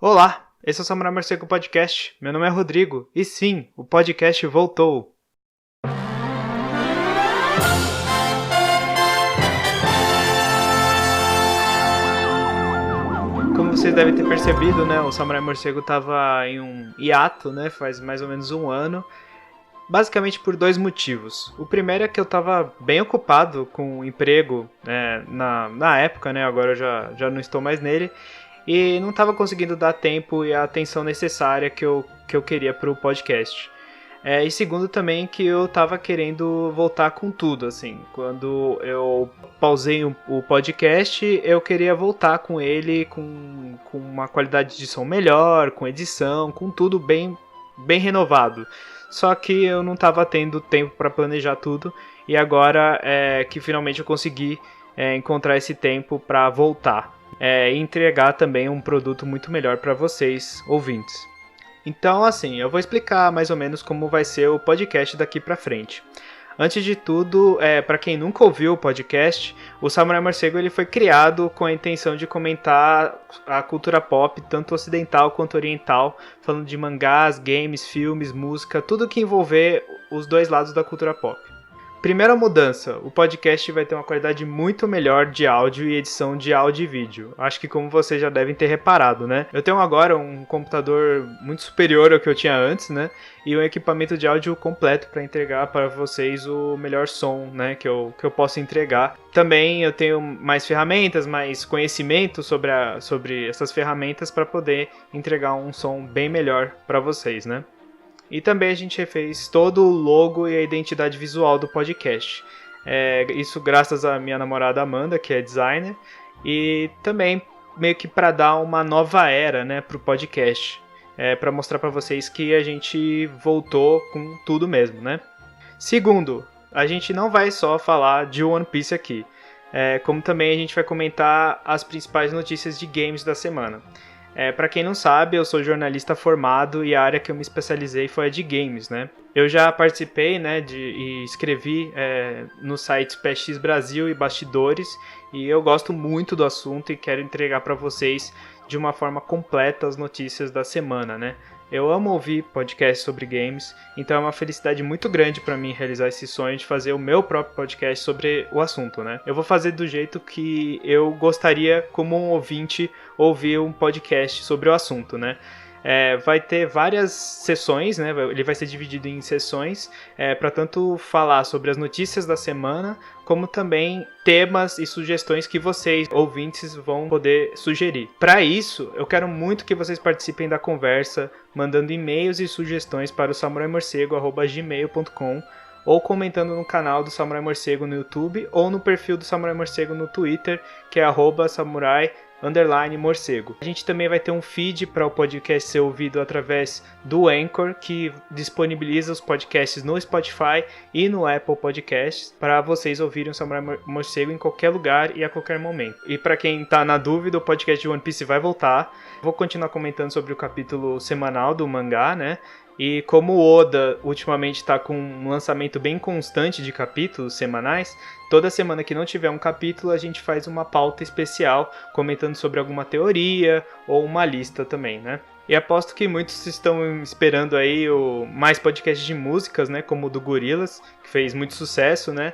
Olá, esse é o Samurai Morcego Podcast. Meu nome é Rodrigo e sim, o podcast voltou. Como vocês devem ter percebido, né, o Samurai Morcego estava em um hiato, né, faz mais ou menos um ano. Basicamente por dois motivos. O primeiro é que eu estava bem ocupado com o emprego na época, né, agora eu já não estou mais nele. E não estava conseguindo dar tempo e a atenção necessária que eu queria para o podcast. E segundo também que eu estava querendo voltar com tudo, assim. Quando eu pausei o podcast, eu queria voltar com ele com uma qualidade de som melhor, com edição, com tudo bem renovado. Só que eu não estava tendo tempo para planejar tudo e agora é que finalmente eu consegui encontrar esse tempo para voltar. E entregar também um produto muito melhor para vocês, ouvintes. Então, assim, eu vou explicar mais ou menos como vai ser o podcast daqui para frente. Antes de tudo, para quem nunca ouviu o podcast, o Samurai Morcego ele foi criado com a intenção de comentar a cultura pop, tanto ocidental quanto oriental, falando de mangás, games, filmes, música, tudo que envolver os dois lados da cultura pop. Primeira mudança, o podcast vai ter uma qualidade muito melhor de áudio e edição de áudio e vídeo. Acho que como vocês já devem ter reparado, né? Eu tenho agora um computador muito superior ao que eu tinha antes, né? E um equipamento de áudio completo para entregar para vocês o melhor som, né? Que eu posso entregar. Também eu tenho mais ferramentas, mais conhecimento sobre essas ferramentas para poder entregar um som bem melhor para vocês, né? E também a gente refez todo o logo e a identidade visual do podcast. Isso graças à minha namorada Amanda, que é designer. E também meio que para dar uma nova era, né, para o podcast. Para mostrar para vocês que a gente voltou com tudo mesmo, né? Segundo, a gente não vai só falar de One Piece aqui. Como também a gente vai comentar as principais notícias de games da semana. Para quem não sabe, eu sou jornalista formado e a área que eu me especializei foi a de games, né? Eu já participei, né, e escrevi nos sites PX Brasil e Bastidores e eu gosto muito do assunto e quero entregar para vocês de uma forma completa as notícias da semana, né? Eu amo ouvir podcasts sobre games, então é uma felicidade muito grande para mim realizar esse sonho de fazer o meu próprio podcast sobre o assunto, né? Eu vou fazer do jeito que eu gostaria, como um ouvinte, ouvir um podcast sobre o assunto, né? Vai ter várias sessões, né? Ele vai ser dividido em sessões para tanto falar sobre as notícias da semana, como também temas e sugestões que vocês, ouvintes, vão poder sugerir. Para isso, eu quero muito que vocês participem da conversa, mandando e-mails e sugestões para o samuraimorcego@gmail.com ou comentando no canal do Samurai Morcego no YouTube ou no perfil do Samurai Morcego no Twitter, que é @samurai_morcego. A gente também vai ter um feed para o podcast ser ouvido através do Anchor, que disponibiliza os podcasts no Spotify e no Apple Podcasts para vocês ouvirem o Samurai Morcego em qualquer lugar e a qualquer momento. E para quem está na dúvida, o podcast de One Piece vai voltar. Vou continuar comentando sobre o capítulo semanal do mangá, né? E como o Oda ultimamente está com um lançamento bem constante de capítulos semanais, toda semana que não tiver um capítulo a gente faz uma pauta especial comentando sobre alguma teoria ou uma lista também, né? E aposto que muitos estão esperando aí mais podcasts de músicas, né? Como o do Gorillaz, que fez muito sucesso, né?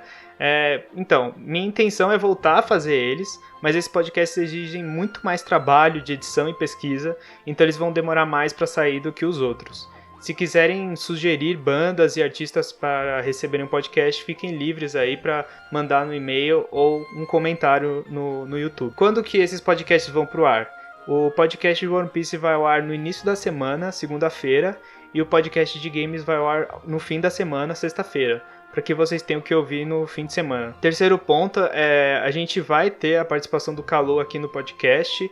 Então, minha intenção é voltar a fazer eles, mas esses podcasts exigem muito mais trabalho de edição e pesquisa, então eles vão demorar mais para sair do que os outros. Se quiserem sugerir bandas e artistas para receberem um podcast, fiquem livres aí para mandar no e-mail ou um comentário no YouTube. Quando que esses podcasts vão pro ar? O podcast de One Piece vai ao ar no início da semana, segunda-feira, e o podcast de games vai ao ar no fim da semana, sexta-feira, para que vocês tenham que ouvir no fim de semana. Terceiro ponto, a gente vai ter a participação do Calô aqui no podcast,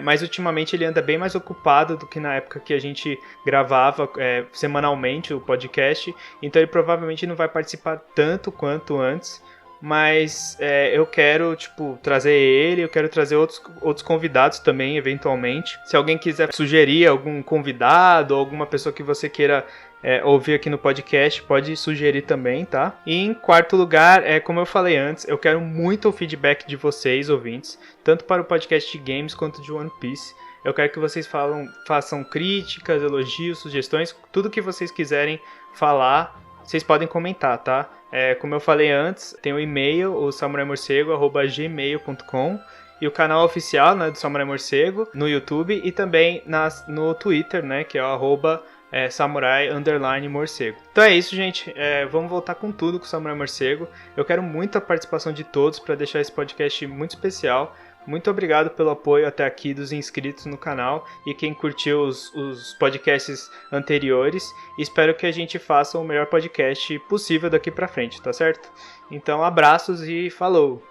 mas ultimamente ele anda bem mais ocupado do que na época que a gente gravava semanalmente o podcast, então ele provavelmente não vai participar tanto quanto antes, mas eu quero trazer ele, eu quero trazer outros convidados também, eventualmente. Se alguém quiser sugerir algum convidado ou alguma pessoa que você queira ouvir aqui no podcast, pode sugerir também, tá? E em quarto lugar, como eu falei antes, eu quero muito o feedback de vocês, ouvintes, tanto para o podcast de games quanto de One Piece. Eu quero que vocês façam críticas, elogios, sugestões, tudo que vocês quiserem falar, vocês podem comentar, tá? Como eu falei antes, tem o e-mail, o samuraimorcego@gmail.com, e o canal oficial, né, do Samurai Morcego no YouTube e também no Twitter, né, que é o @samurai_morcego. Então é isso, gente. Vamos voltar com tudo com o Samurai Morcego. Eu quero muito a participação de todos para deixar esse podcast muito especial. Muito obrigado pelo apoio até aqui dos inscritos no canal e quem curtiu os podcasts anteriores. Espero que a gente faça o melhor podcast possível daqui pra frente, tá certo? Então, abraços e falou!